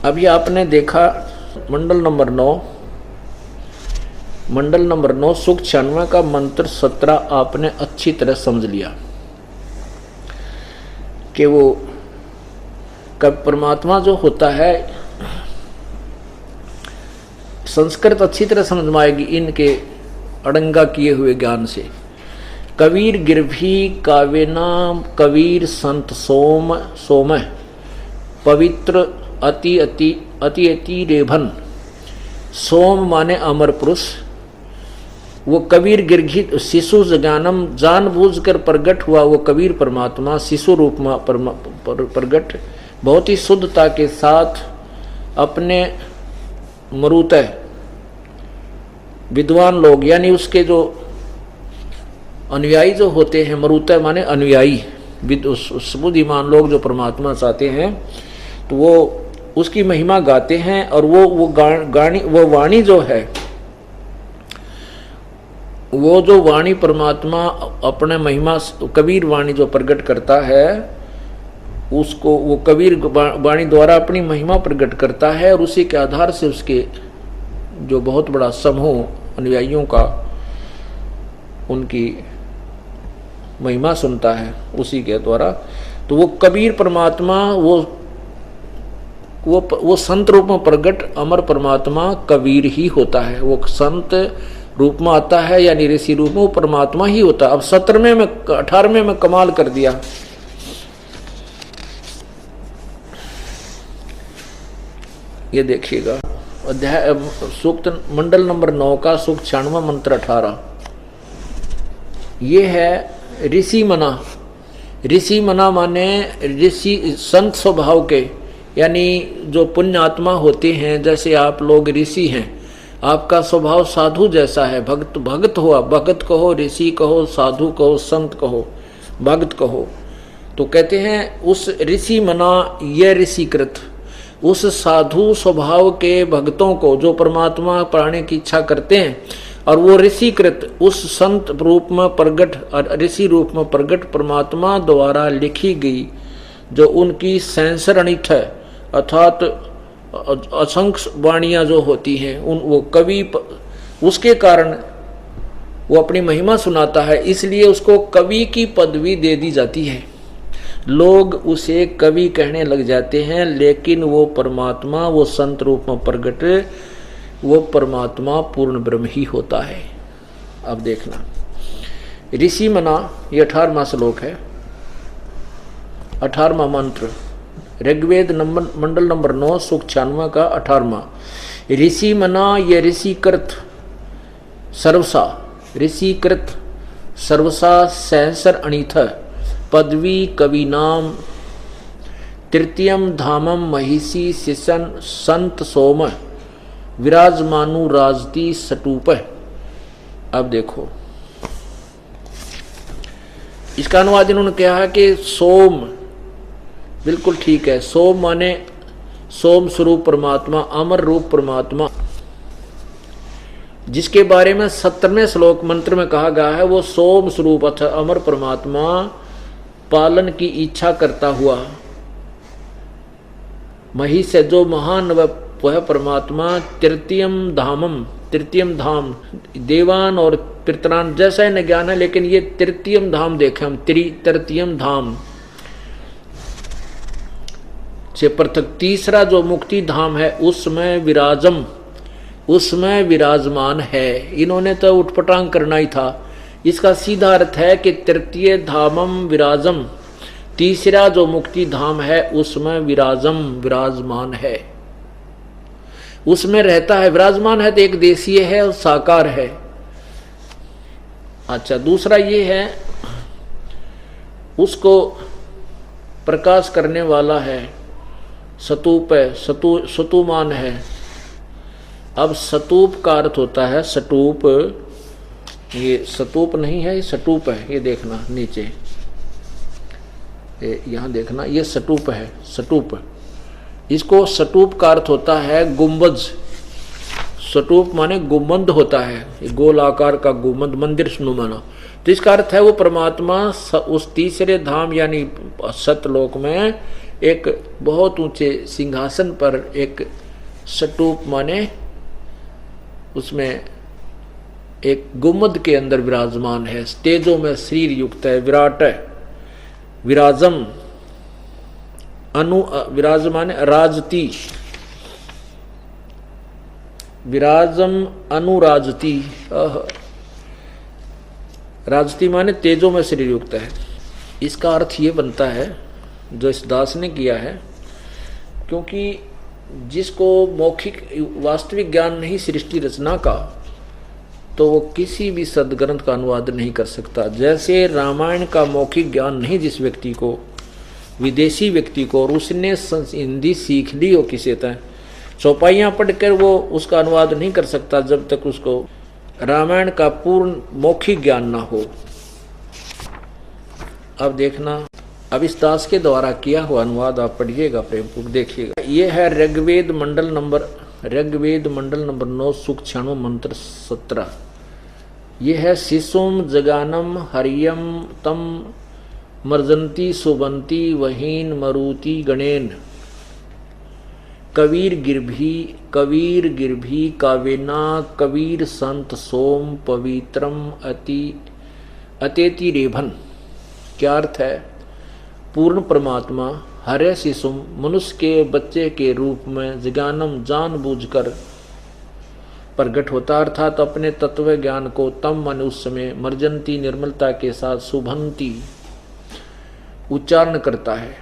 अभी आपने देखा मंडल नंबर 9 सुख 96 का मंत्र 17 आपने अच्छी तरह समझ लिया कि वो कब परमात्मा जो होता है, संस्कृत अच्छी तरह समझ में आएगी इनके अड़ंगा किए हुए ज्ञान से। कबीर गिरभी कावेना कबीर संत सोम पवित्र अति अति अति अति रेभन। सोम माने अमर पुरुष। वो कबीर गिरघित शिशु ज्ञानम जानबूझकर प्रगट हुआ वो कबीर परमात्मा शिशु रूप में प्रगट बहुत ही शुद्धता के साथ अपने मरुतः विद्वान लोग यानी उसके जो अनुयायी जो होते हैं, मरुतः माने अनुयायी, बुद्धिमान लोग जो परमात्मा चाहते हैं तो वो उसकी महिमा गाते हैं। और वो वाणी जो है, वो जो वाणी परमात्मा अपने महिमा कबीर वाणी जो प्रकट करता है उसको वो कबीर वाणी द्वारा अपनी महिमा प्रकट करता है। और उसी के आधार से उसके जो बहुत बड़ा समूह अनुयायियों का उनकी महिमा सुनता है उसी के द्वारा। तो वो कबीर परमात्मा वो संत रूप में प्रकट अमर परमात्मा कबीर ही होता है। वो संत रूप में आता है यानी ऋषि रूप में वो परमात्मा ही होता है। अब 18वें में कमाल कर दिया। ये देखिएगा अध्याय सूक्त मंडल नंबर 9 का सूक्त 96 मंत्र 18। ये है ऋषि मना। ऋषि मना माने ऋषि संत स्वभाव के, यानी जो पुण्य आत्मा होते हैं। जैसे आप लोग ऋषि हैं, आपका स्वभाव साधु जैसा है। भगत हुआ, भगत कहो, ऋषि कहो, साधु कहो, संत कहो, भगत कहो। तो कहते हैं उस ऋषि मना ये ऋषिकृत, उस साधु स्वभाव के भक्तों को जो परमात्मा पाने की इच्छा करते हैं, और वो ऋषिकृत उस संत रूप में प्रगट ऋषि रूप में प्रगट परमात्मा द्वारा लिखी गई जो उनकी सैंसरणित है अर्थात असंख्य वाणियाँ जो होती हैं वो कवि उसके कारण वो अपनी महिमा सुनाता है। इसलिए उसको कवि की पदवी दे दी जाती है। लोग उसे कवि कहने लग जाते हैं, लेकिन वो परमात्मा वो संत रूप में प्रगट वो परमात्मा पूर्ण ब्रह्म ही होता है। अब देखना ऋषि मना ये 18वां श्लोक है, 18वां मंत्र ऋग्वेद मंडल नंबर 9 सूक्त 96 का 18वां। ऋषि मना ये ऋषिकृत सर्वसा सहसर अणिथ पदवी कवि नाम तृतीयम धामम महिषी शिशन संत सोम विराजमानु राजती सटूप। अब देखो इसका अनुवाद इन्होंने कहा है कि सोम बिल्कुल ठीक है। सोम माने सोम स्वरूप परमात्मा, अमर रूप परमात्मा, जिसके बारे में 17वें श्लोक मंत्र में कहा गया है। वो सोम स्वरूप अर्थात अमर परमात्मा पालन की इच्छा करता हुआ मही से जो महान वह परमात्मा तृतीयम धाम देवान और पितरान जैसा ही ज्ञान है, लेकिन ये तृतीयम धाम देखें हम, तृतीयम धाम से पृथक तीसरा जो मुक्ति धाम है उसमें विराजमान है। इन्होंने तो उठपटांग करना ही था। इसका सीधा अर्थ है कि तृतीय धामम विराजम, तीसरा जो मुक्ति धाम है उसमें विराजमान है, उसमें रहता है। विराजमान है तो एक देशीय है और साकार है। अच्छा, दूसरा ये है उसको प्रकाश करने वाला है, सतूप है, सतुमान है। अब सतूप का अर्थ होता है सटूप, ये सतूप नहीं है, ये सटूप है। ये देखना नीचे, यहाँ देखना, ये सटूप है, सटूप। इसको सटूप का अर्थ होता है गुंबद। सटूप माने गुंबद होता है, गोल आकार का गुंबद, मंदिर नुमाना। तो इसका अर्थ है वो परमात्मा उस तीसरे धाम यानी सतलोक में एक बहुत ऊंचे सिंहासन पर एक स्तूप माने उसमें एक गुम्बद के अंदर विराजमान है, तेजो में शरीर युक्त है, विराट है। विराजम विराजमान राजती, विराजम अनुराजती, राजती माने तेजो में शरीर युक्त है। इसका अर्थ ये बनता है जो इस दास ने किया है, क्योंकि जिसको मौखिक वास्तविक ज्ञान नहीं सृष्टि रचना का, तो वो किसी भी सदग्रंथ का अनुवाद नहीं कर सकता। जैसे रामायण का मौखिक ज्ञान नहीं जिस व्यक्ति को, विदेशी व्यक्ति को, और उसने हिंदी सीख ली हो किसी तरह, चौपाइयाँ पढ़कर वो उसका अनुवाद नहीं कर सकता जब तक उसको रामायण का पूर्ण मौखिक ज्ञान ना हो। अब देखना, अब इस दास के द्वारा किया हुआ अनुवाद आप पढ़िएगा, प्रेमपूर्वक देखिएगा। ये है ऋग्वेद मंडल नंबर 9 सुख 96 मंत्र 17। ये है शिशुम जगानम हरियम तम मर्जंती सुबंती वहीन मरुति गणेन कबीर गिरभी कावेना कबीर संत सोम पवित्रम अतेति रेभन। क्या अर्थ है? पूर्ण परमात्मा हरे शिशुम मनुष्य के बच्चे के रूप में जगानम जानबूझकर प्रकट होता, अर्थात अपने तत्व ज्ञान को तम मन उस समय मर्जंती निर्मलता के साथ शुभंती उच्चारण करता है।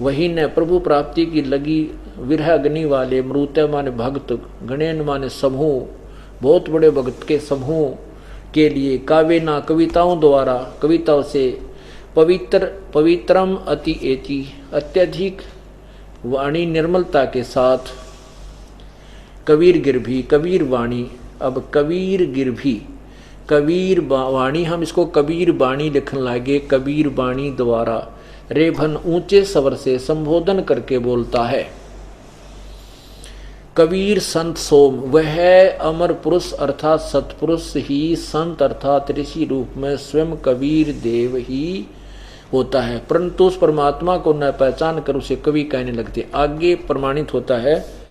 वही ने प्रभु प्राप्ति की लगी विरह अग्नि वाले मृत्य माने भक्त, गणेन माने समूह, बहुत बड़े भक्त के समूह के लिए काव्यना कविताओं द्वारा, कविताओं से पवित्रम अति एति अत्यधिक वाणी निर्मलता के साथ कबीर गिरभी, कबीर वाणी। अब कबीर गिरभी, कबीर वाणी, हम इसको कबीर वाणी लिखने लगे। कबीर वाणी द्वारा रेभन ऊंचे स्वर से संबोधन करके बोलता है। कबीर संत सोम, वह अमर पुरुष अर्थात सतपुरुष ही संत अर्थात ऋषि रूप में स्वयं कबीर देव ही होता है, परंतु उस परमात्मा को न पहचान कर उसे कवि कहने लगते। आगे प्रमाणित होता है